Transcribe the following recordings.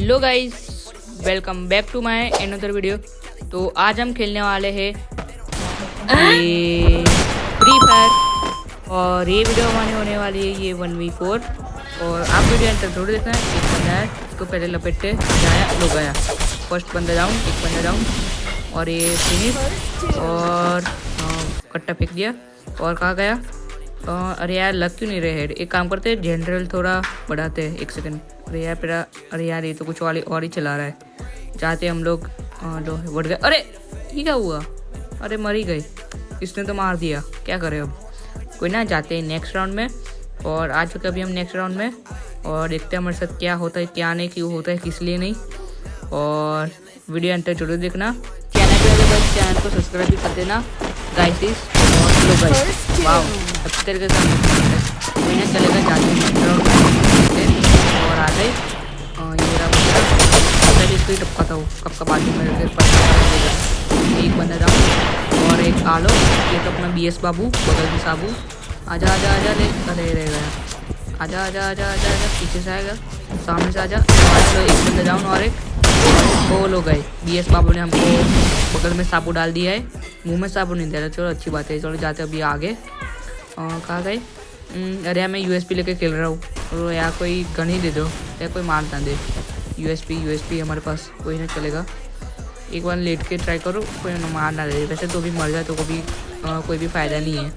Hello guys, welcome back to my another video. तो आज हम खेलने वाले हैं ये फ्री फायर और ये वीडियो हमारी होने वाली है ये 1v4। और आप वीडियो अंत तक जरूर देखना है। एक बंदा है, इसको पहले लपेटते जाया लो गया, फर्स्ट बंदा डाउन, एक बंदा डाउन और ये फिनिश और कट्टा फेंक दिया। और कहाँ गया? अरे यार लग क्यों नहीं रहे हेड? एक काम करते हैं, जनरल थोड़ा बढ़ाते हैं, एक सेकंड। अरे यार मेरा, अरे यार ये तो कुछ और ही चला रहा है। चाहते हम लोग लो बढ़ गए। अरे ये क्या हुआ? अरे मर ही गए, इसने तो मार दिया, क्या करें अब? कोई ना, जाते हैं नेक्स्ट राउंड में। और आ चुके अभी हम नेक्स्ट राउंड में और देखते हैं हमारे साथ क्या होता है, क्या नहीं, क्यों होता है, किस लिए नहीं। और वीडियो अंत तक जरूर देखना। चैनल पे अगर बस चैनल को सब्सक्राइब भी कर देना गाइस। और लो गाइस, वाओ अच्छी तरीके से कोई ना चलेगा, जाते हैं नेक्स्ट राउंड में। और आ गए ये रहा पहले इसको ही टपकाता हूँ, कब कब आगे मेरे से पता। एक बंदा जाओ और एक आलो, ये तो अपना BS बाबू, बगल में साबू। आजा आजा आजा, ले अरे रह गया। आजा आजा आजा आजा आजा, पीछे से आएगा, सामने से आजा। एक बंदा डाउन और एक वो लोग गए। BS बाबू ने हमको बगल में साबू डाल दिया है, मुंह में साबू नहीं दे रहा। चलो अच्छी बात है, चलो जाते अभी आगे। कहाँ गए? अरे मैं USP लेके खेल रहा हूँ। और यार कोई गन ही दे दो या कोई मार ना दे। USP हमारे पास कोई ना चलेगा। एक बार लेट के ट्राई करो, कोई ना मार ना दे। वैसे तो भी मर जाए तो कोई भी फ़ायदा नहीं है।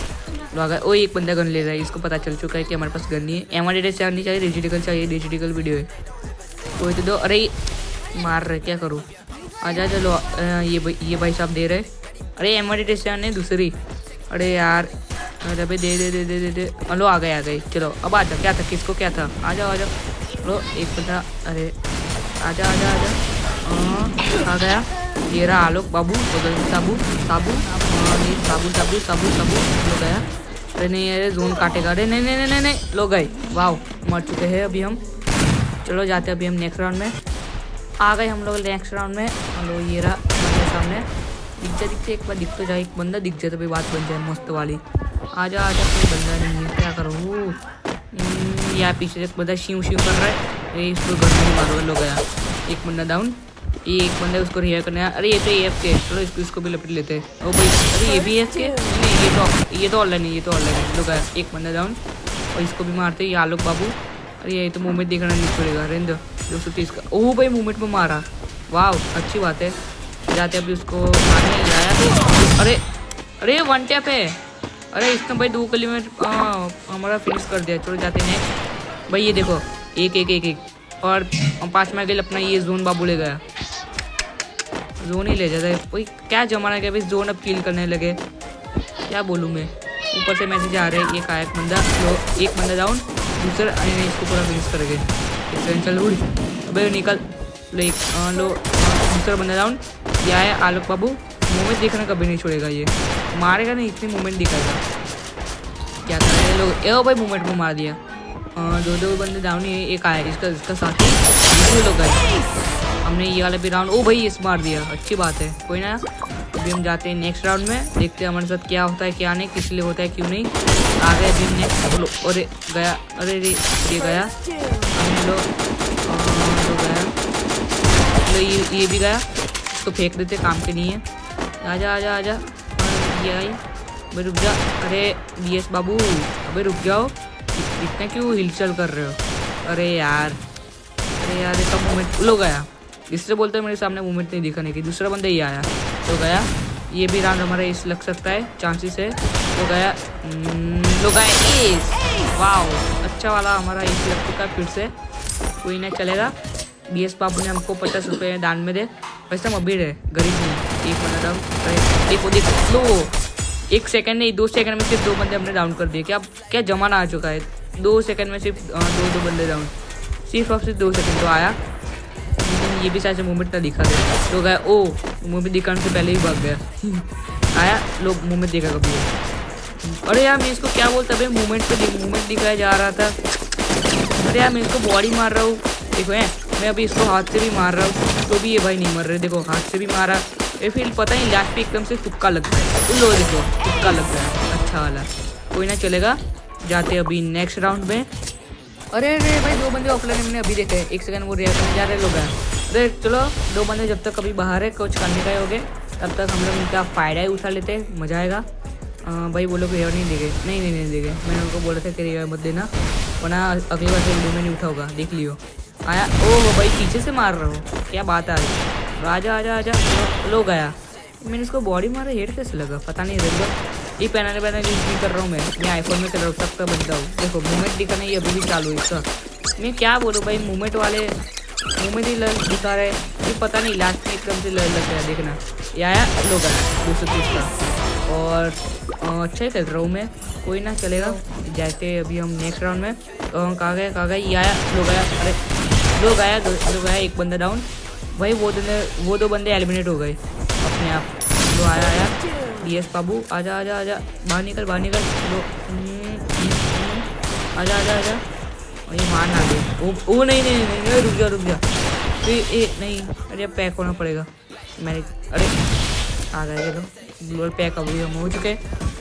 तो अगर वो एक बंदा गन ले रहा है, इसको पता चल चुका है कि हमारे पास गन नहीं है। MRD नहीं चाहिए, डिजिटल चाहिए, डिजिटल वीडियो है कोई तो दो। अरे मार रहे, क्या करूँ? आजा चलो, ये भाई साहब दे रहे। अरे MRD नहीं दूसरी। अरे यार अरे भाई दे दे दे दे दे दे। लो आ गए। चलो अब आजा, क्या था, किसको क्या था? आ जाओ लो एक बंदा। अरे आजा आजा आजा, आ गया। ये रहा आलोक बाबू, बगल में साबू साबू ये साबू लो गया। अरे नहीं, अरे जोन काटेगा। अरे नहीं नहीं नहीं नहीं, लो गए। वाह मर चुके हैं अभी हम। चलो जाते अभी हम नेक्स्ट राउंड में। आ गए हम लोग नेक्स्ट राउंड में। लो ये रहा हमारे सामने, दिखते एक बार दिख तो जाए, एक बंदा दिख जाए तो भी बात बन जाए मस्त वाली। आजा आजा, कोई बंदा नहीं है, क्या करूँ? यार पीछे एक बंदा शिव कर रहा है। ये इसको घर में मारो, लो गया। एक बंदा डाउन, ये एक बंदा उसको रिहायर करना है। अरे ये तो AFK, चलो इसको भी लपेट लेते हैं। ओ भाई, अरे ये भी AFK नहीं, ये तो ऑनलाइन है, ये तो ऑनलाइन है। लो गया, एक बंदा डाउन और इसको भी मारते हैं। ये आलोक बाबू। अरे ये तो मूवमेंट देखना नहीं छोड़ेगा। रेंदो 230 का। ओह भाई मूवमेंट में मारा, वाह अच्छी बात है। जाते अभी उसको मारने ही आया तो अरे अरे 1 टैप है। अरे इसने भाई 2 गली में हमारा फिनिश कर दिया। चलो जाते नेक्स्ट भाई। ये देखो एक और 5 में गए अपना। ये जोन बाबू ले गया, जोन ही ले जाता है भाई। क्या जमाना गया भाई, जोन अब किल करने लगे, क्या बोलूँ मैं। ऊपर से मैसेज आ रहे हैं, एक आया एक बंदा डाउन, दूसरा अरे इसको पूरा फिनिश करेंगे। चल उड़ अबे निकल। लो दूसरा बंदा डाउन, ये आया आलोक बाबू। मूवमेंट देखना कभी नहीं छोड़ेगा, ये मारेगा नहीं, इतनी मूवमेंट दिखाएगा। क्या कर रहे हैं लोग? ए भाई मूवमेंट को मार दिया। दो बंदे डाउन ही, एक आया इसका साथी लोग गए। हमने ये वाला भी राउंड, ओ भाई इस मार दिया, अच्छी बात है। कोई ना, अभी हम जाते हैं नेक्स्ट राउंड में, देखते हैं हमारे साथ क्या होता है, क्या नहीं, किस लिए होता है, क्यों नहीं। आ गए अभी नेक्स्ट। अरे गया, अरे ये गया। हम लोग गया, ये भी गया। इसको फेंक देते, काम के नहीं है। आजा आजा आजा, ये आई भाई, रुक जा। अरे BS बाबू, अबे रुक जाओ, इतना क्यों हिलचल कर रहे हो? अरे यार इसका मूवमेंट लो गया। इससे बोलते हैं मेरे सामने मूवमेंट नहीं दिखाने की। दूसरा बंदा ही आया तो गया। ये भी राउंड हमारा इस लग सकता है, चांसेस है। तो गया, लो गया इस। वाह अच्छा वाला हमारा इस लग चुका फिर से, कोई नहीं चलेगा। BS बाबू ने हमको 50 रुपये दान में दे। वैसे हम अभी रहे गरीब नहीं। एक बंदा डाउन, देखो लो 1 सेकंड नहीं, 2 सेकंड में सिर्फ 2 बंदे हमने डाउन कर दिए। क्या जमाना आ चुका है, 2 सेकंड में सिर्फ 2 बंदे डाउन, सिर्फ 2 सेकंड तो आया। ये भी शायद से मूवमेंट ना दिखा दे तो गया। ओ मूवमेंट दिखाने से पहले ही भाग गया। आया लोग मूवमेंट देखा कभी। अरे यार मैं इसको क्या बोलता भाई, मूवमेंट दिखाया जा रहा था। अरे यार मैं इसको बॉडी मार रहा हूँ, देखो मैं अभी इसको हाथ से भी मार रहा हूँ तो भी ये भाई नहीं मर रहे। देखो हाथ से भी मारा, ये फिर पता नहीं लास्ट पे एकदम से तुक्का लग गया। लो देखो तुक्का लग गया, अच्छा वाला। कोई ना चलेगा, जाते अभी नेक्स्ट राउंड में। अरे अरे भाई 2 बंदे ऑफलाइन हमने अभी देखे, 1 सेकंड वो रिएक्ट करने जा रहे लोग हैं। अरे चलो 2 बंदे जब तक कभी बाहर है कुछ करने का हो गए तब तक हम लोग इनका फ़ायदा ही उठा लेते हैं, मज़ा आएगा। भाई वो लोग रिवर नहीं देंगे, नहीं देंगे। मैंने उनको बोला था कि रिवर मत देना वरना अगली बार से वीडियो में नहीं उठा होगा, देख लियो। आया ओह भाई पीछे से मार रहा हो, क्या बात आ रही। आजा आजा आजा लोग आया। मैंने इसको बॉडी मारा, हेड कैसे लगा पता नहीं। रेगुलर ये पैनल यूज़ नहीं कर रहा हूँ मैं आईफोन में कर रहा हूँ, तब का बनता हूँ। देखो मूवमेंट दिखा नहीं, अभी भी चालू है इसका। मैं क्या बोलूँ भाई, मूवमेंट वाले मूवमेंट ही दिखा रहे, ये पता नहीं लास्ट में एकदम से लग गया। देखना ये आया लोग आया 230 का, और अच्छा ही खेल रहा हूँ मैं, कोई ना चलेगा। जाते अभी हम नेक्स्ट राउंड में। कहाँ गए ये आया लोग आया। अरे लोग आया 1 बंदा डाउन। भाई वो 2 बंदे एलिमिनेट हो गए अपने आप। तो आया DS बाबू आजा बाहर निकल लो। आजा और ये मार ना दे। ओ नहीं रुक जा नहीं। अरे पैक होना पड़ेगा मेरे। अरे आ गए चलो पैक अभी हम हो चुके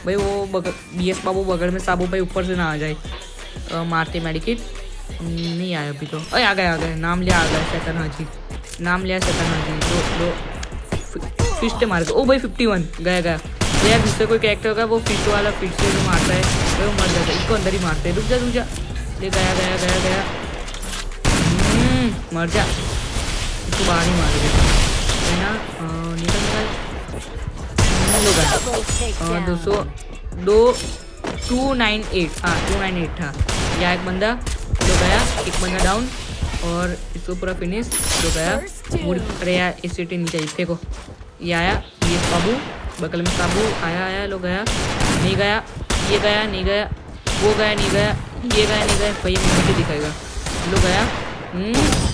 भाई। वो DS बाबू बगल में साबू भाई ऊपर से ना आ जाए। मारते मेडिकेट नहीं आया अभी तो। अरे आ गए नाम लिया, आ गया शैतान हाजी, नाम लिया शैतान हाजी। दो फिस्ट मार गया। ओ भाई 51 गया। तो यार दूसरे कोई कैरेक्टर होगा वो फिस्ट वाला फिस्ट से जो मारता है वो मर जाता है, इसको अंदर ही मारते हैं। रुक जा ले गया मर जा, इसको बाहर ही मार गया है ना। निकल 298 हाँ 298 था। या 1 बंदा लो गया, 1 बंदा डाउन और इसको पूरा फिनिश लो गया। अरे यार इस सीटी नहीं चाहिए, देखो ये आया ये बाबू बगल में साबू आया लो गया नहीं गया, ये गया नहीं गया, वो गया नहीं गया, ये गया नहीं गया। भैया मुझे दिखाएगा लो गया।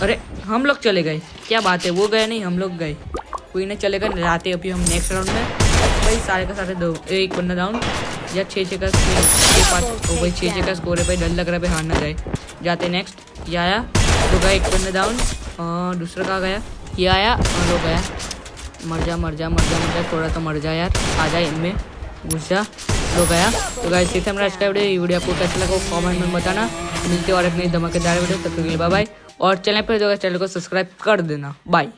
अरे हम लोग चले गए, क्या बात है, वो गए नहीं हम लोग गए। कोई नहीं चलेगा, जाते अभी हम नेक्स्ट राउंड में। भाई सारे का सारे 1 बंदा डाउन या 6 का 5 भाई 6 का स्कोर है भाई, डर लग रहा है भाई हार ना जाए। जाते नेक्स्ट ये आया तो गया 1 बंदा डाउन और दूसरा कहाँ गया, ये आया और लोग गया। मर जा थोड़ा तो मर जा यार, आ जाए इनमें घुस जा लो गया। तो गाइस इसे हमारा आज का वीडियो आपको कैसा लगा कमेंट में बताना। मिलते और अपनी धमाकेदार वीडियो तब तक के लिए बाय बाय, और चैनल पर जो चैनल को सब्सक्राइब कर देना। बाय।